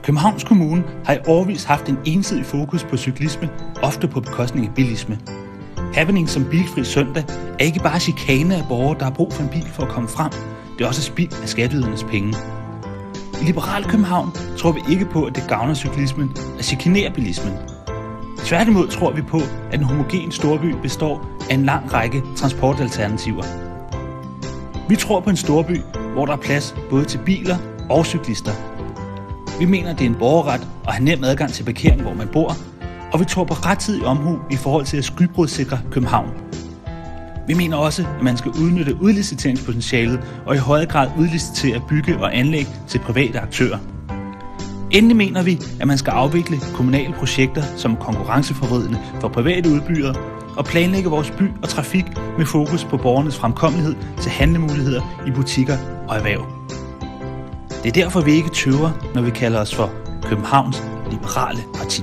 Københavns Kommune har i årevis haft en ensidig fokus på cyklisme, ofte på bekostning af bilisme. Happening som bilfri søndag er ikke bare chikane af borgere, der har brug for en bil for at komme frem. Det er også spild af skatteydernes penge. I Liberal København tror vi ikke på, at det gavner cyklismen at chikanere bilismen. Tværtimod tror vi på, at en homogen storby består af en lang række transportalternativer. Vi tror på en storby, hvor der er plads både til biler og cyklister. Vi mener, det er en borgerret at have nem adgang til parkering, hvor man bor, og vi tror på rettidig omhu i forhold til at skybrudssikre København. Vi mener også, at man skal udnytte udliciteringspotentialet og i højere grad udlicitere bygge og anlæg til private aktører. Endelig mener vi, at man skal afvikle kommunale projekter som konkurrenceforvridende for private udbydere og planlægge vores by og trafik med fokus på borgernes fremkommelighed til handlemuligheder i butikker og erhverv. Det er derfor, vi ikke tøver, når vi kalder os for Københavns Liberale Parti.